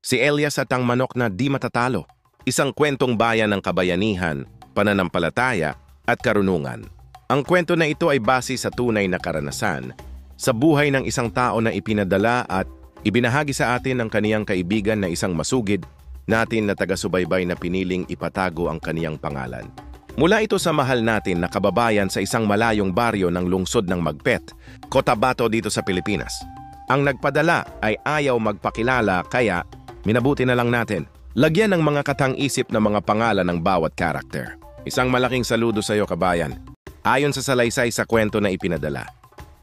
Si Elias at ang manok na di matatalo. Isang kwentong bayan ng kabayanihan, pananampalataya at karunungan. Ang kwento na ito ay base sa tunay na karanasan sa buhay ng isang tao na ipinadala at ibinahagi sa atin ng kaniyang kaibigan na isang masugid natin na taga-subaybay na piniling ipatago ang kaniyang pangalan. Mula ito sa mahal natin na kababayan sa isang malayong baryo ng lungsod ng Magpet, Cotabato dito sa Pilipinas. Ang nagpadala ay ayaw magpakilala kaya minabuti na lang natin. Lagyan ng mga katang-isip na mga pangalan ng bawat karakter. Isang malaking saludo sa iyo, kabayan. Ayon sa salaysay sa kwento na ipinadala,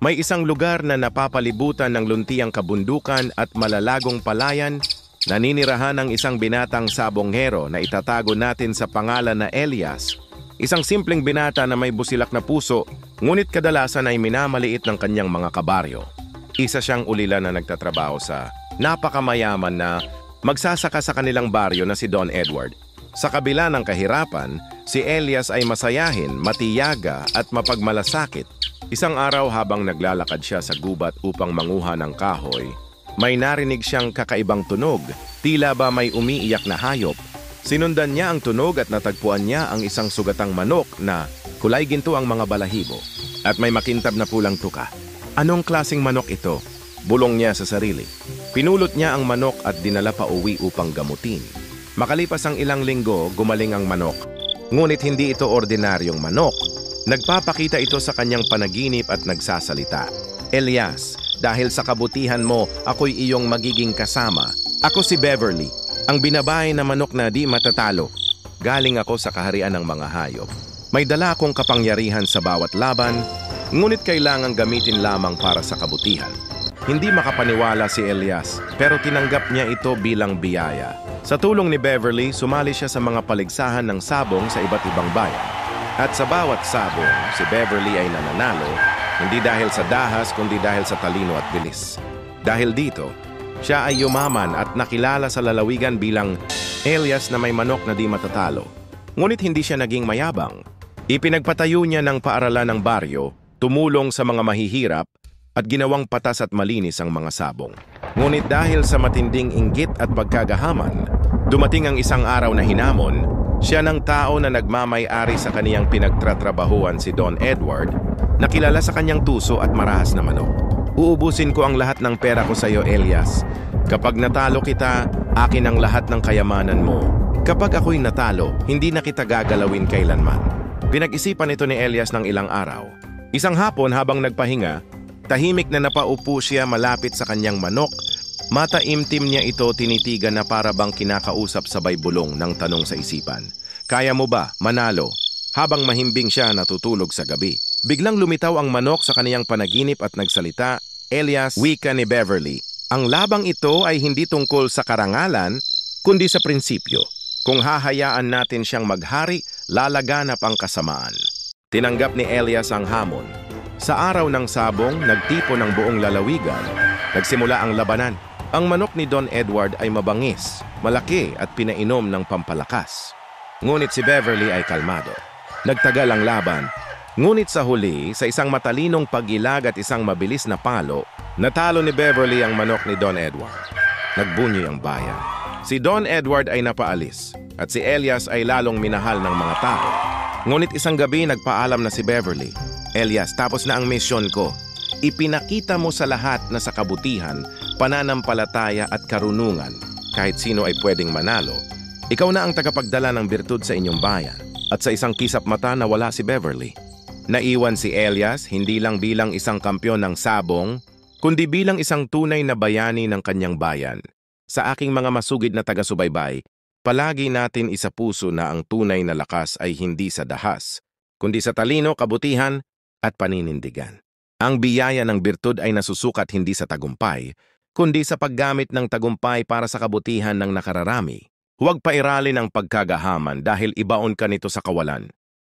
may isang lugar na napapalibutan ng luntiang kabundukan at malalagong palayan, naninirahan ng isang binatang sabonghero na itatago natin sa pangalan na Elias. Isang simpleng binata na may busilak na puso, ngunit kadalasan ay minamaliit ng kanyang mga kabaryo. Isa siyang ulila na nagtatrabaho sa napakamayaman na magsasaka sa kanilang baryo na si Don Edward. Sa kabila ng kahirapan, si Elias ay masayahin, matiyaga at mapagmalasakit. Isang araw habang naglalakad siya sa gubat upang manguha ng kahoy, may narinig siyang kakaibang tunog, tila ba may umiiyak na hayop. Sinundan niya ang tunog at natagpuan niya ang isang sugatang manok na kulay ginto ang mga balahibo at may makintab na pulang tuka. Anong klaseng manok ito? Bulong niya sa sarili. Pinulot niya ang manok at dinala pa uwi upang gamutin. Makalipas ang ilang linggo, gumaling ang manok. Ngunit hindi ito ordinaryong manok. Nagpapakita ito sa kanyang panaginip at nagsasalita. Elias, dahil sa kabutihan mo, ako'y iyong magiging kasama. Ako si Beverly, ang binabae na manok na di matatalo. Galing ako sa kaharian ng mga hayop. May dala akong kapangyarihan sa bawat laban, ngunit kailangang gamitin lamang para sa kabutihan. Hindi makapaniwala si Elias, pero tinanggap niya ito bilang biyaya. Sa tulong ni Beverly, sumali siya sa mga paligsahan ng sabong sa iba't ibang bayan. At sa bawat sabong, si Beverly ay nananalo, hindi dahil sa dahas kundi dahil sa talino at bilis. Dahil dito, siya ay yumaman at nakilala sa lalawigan bilang Elias na may manok na di matatalo. Ngunit hindi siya naging mayabang. Ipinagpatayo niya ng paaralan ng baryo, tumulong sa mga mahihirap, at ginawang patas at malinis ang mga sabong. Ngunit dahil sa matinding inggit at pagkagahaman, dumating ang isang araw na hinamon, siya ng tao na nagmamay-ari sa kaniyang pinagtratrabahuan si Don Edward, na kilala sa kanyang tuso at marahas na manok. Uubusin ko ang lahat ng pera ko sa iyo, Elias. Kapag natalo kita, akin ang lahat ng kayamanan mo. Kapag ako'y natalo, hindi na kita gagalawin kailanman. Pinag-isipan ito ni Elias ng ilang araw. Isang hapon habang nagpahinga, tahimik na napaupo siya malapit sa kanyang manok. Mataimtim niya ito tinitigan na para bang kinakausap sabay bulong ng tanong sa isipan. Kaya mo ba, manalo? Habang mahimbing siya natutulog sa gabi. Biglang lumitaw ang manok sa kaniyang panaginip at nagsalita, Elias, wika ni Beverly. Ang labang ito ay hindi tungkol sa karangalan, kundi sa prinsipyo. Kung hahayaan natin siyang maghari, lalaganap ang kasamaan. Tinanggap ni Elias ang hamon. Sa araw ng sabong, nagtipon ng buong lalawigan. Nagsimula ang labanan. Ang manok ni Don Edward ay mabangis, malaki at pinainom ng pampalakas. Ngunit si Beverly ay kalmado. Nagtagal ang laban. Ngunit sa huli, sa isang matalinong pag-ilag at isang mabilis na palo, natalo ni Beverly ang manok ni Don Edward. Nagbunyi ang bayan. Si Don Edward ay napaalis at si Elias ay lalong minahal ng mga tao. Ngunit isang gabi nagpaalam na si Beverly, Elias, tapos na ang misyon ko. Ipinakita mo sa lahat na sa kabutihan, pananampalataya at karunungan, kahit sino ay pwedeng manalo. Ikaw na ang tagapagdala ng birtud sa inyong bayan. At sa isang kisap mata nawala si Beverly. Naiwan si Elias hindi lang bilang isang kampyon ng sabong, kundi bilang isang tunay na bayani ng kanyang bayan. Sa aking mga masugid na taga-subaybay, palagi natin isapuso na ang tunay na lakas ay hindi sa dahas, kundi sa talino, kabutihan, at paninindigan. Ang biyaya ng birtud ay nasusukat hindi sa tagumpay, kundi sa paggamit ng tagumpay para sa kabutihan ng nakararami. Huwag pairalin ang pagkagahaman dahil ibaon ka nito sa kawalan.